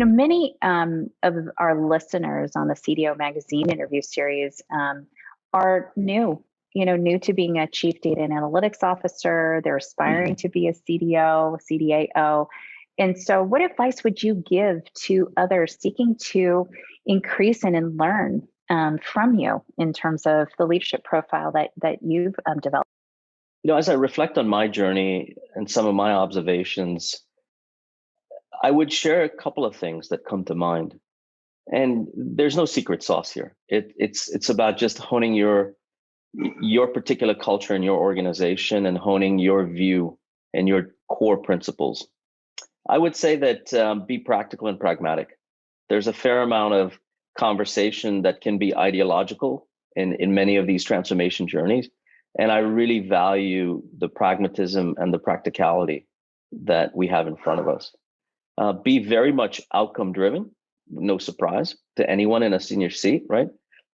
Many of our listeners on the CDAO magazine interview series are new to being a chief data and analytics officer. They're aspiring to be a CDO, a CDAO. And so what advice would you give to others seeking to increase and learn from you in terms of the leadership profile that you've developed? As I reflect on my journey and some of my observations, I would share a couple of things that come to mind. And there's no secret sauce here. It's about just honing your particular culture and your organization and honing your view and your core principles. I would say that be practical and pragmatic. There's a fair amount of conversation that can be ideological in many of these transformation journeys. And I really value the pragmatism and the practicality that we have in front of us. Be very much outcome driven, no surprise to anyone in a senior seat, right?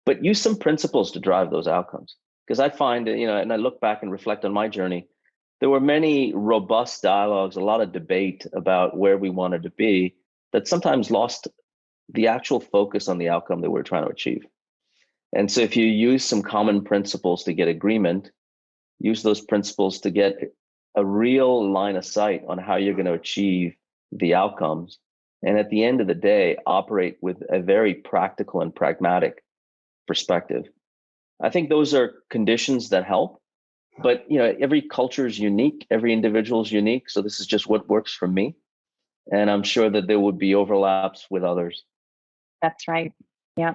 But use some principles to drive those outcomes. Because I find, and I look back and reflect on my journey, there were many robust dialogues, a lot of debate about where we wanted to be that sometimes lost the actual focus on the outcome that we're trying to achieve. And so if you use some common principles to get agreement, use those principles to get a real line of sight on how you're going to achieve the outcomes. And at the end of the day, operate with a very practical and pragmatic perspective. I think those are conditions that help, but every culture is unique, every individual is unique. So this is just what works for me. And I'm sure that there would be overlaps with others. That's right. Yeah.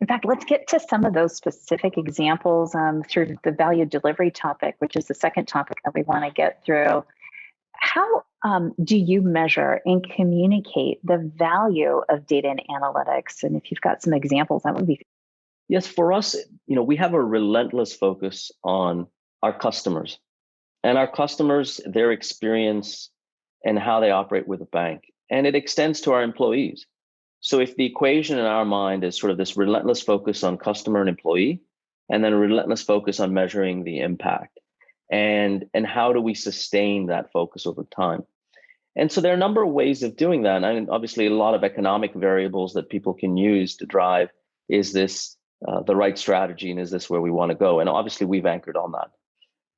In fact, let's get to some of those specific examples through the value delivery topic, which is the second topic that we want to get through. How do you measure and communicate the value of data and analytics? And if you've got some examples, that would be. Yes, for us, we have a relentless focus on our customers and our customers, their experience and how they operate with a bank. And it extends to our employees. So if the equation in our mind is sort of this relentless focus on customer and employee, and then a relentless focus on measuring the impact, and how do we sustain that focus over time? And so there are a number of ways of doing that. And obviously a lot of economic variables that people can use to drive, is this the right strategy, and is this where we want to go? And obviously we've anchored on that.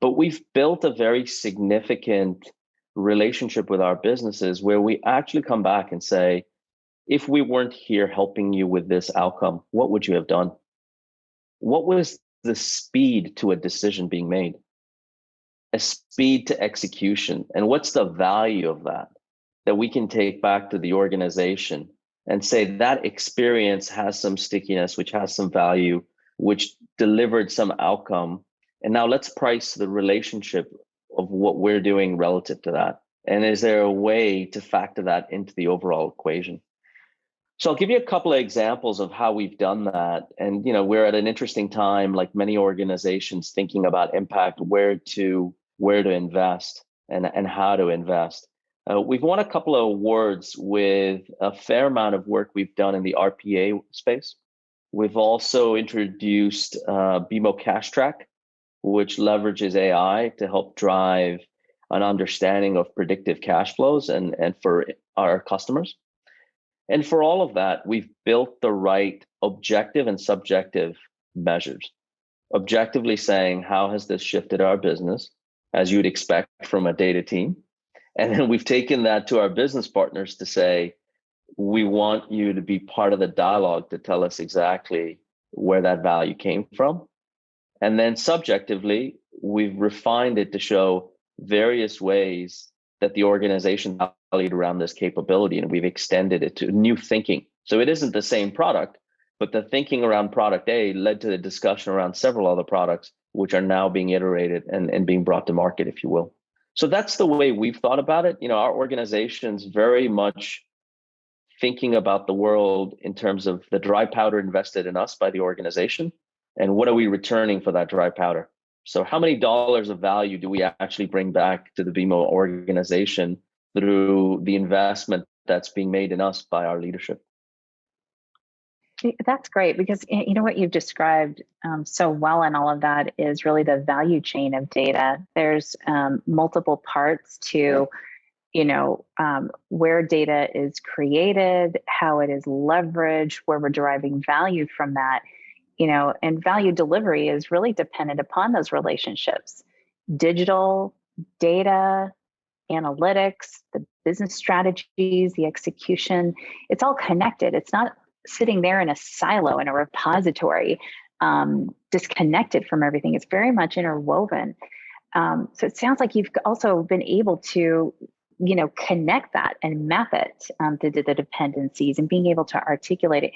But we've built a very significant relationship with our businesses where we actually come back and say, if we weren't here helping you with this outcome, what would you have done? What was the speed to a decision being made? A speed to execution? And what's the value of that we can take back to the organization and say that experience has some stickiness, which has some value, which delivered some outcome. And now let's price the relationship of what we're doing relative to that. And is there a way to factor that into the overall equation? So I'll give you a couple of examples of how we've done that. And, we're at an interesting time, like many organizations, thinking about impact, where to invest and how to invest. We've won a couple of awards with a fair amount of work we've done in the RPA space. We've also introduced BMO Cash Track, which leverages AI to help drive an understanding of predictive cash flows and for our customers. And for all of that, we've built the right objective and subjective measures. Objectively saying, how has this shifted our business, as you'd expect from a data team? And then we've taken that to our business partners to say, we want you to be part of the dialogue to tell us exactly where that value came from. And then subjectively, we've refined it to show various ways that the organization valued around this capability, and we've extended it to new thinking. So it isn't the same product, but the thinking around product A led to the discussion around several other products, which are now being iterated and being brought to market, if you will. So that's the way we've thought about it. Our organization's very much thinking about the world in terms of the dry powder invested in us by the organization, and what are we returning for that dry powder? So how many dollars of value do we actually bring back to the BMO organization through the investment that's being made in us by our leadership? That's great, because what you've described so well in all of that is really the value chain of data. There's multiple parts to where data is created, how it is leveraged, where we're deriving value from that, and value delivery is really dependent upon those relationships. Digital, data, analytics, the business strategies, the execution, it's all connected. It's not sitting there in a silo, in a repository, disconnected from everything. It's very much interwoven. So it sounds like you've also been able to, connect that and map it to the dependencies and being able to articulate it.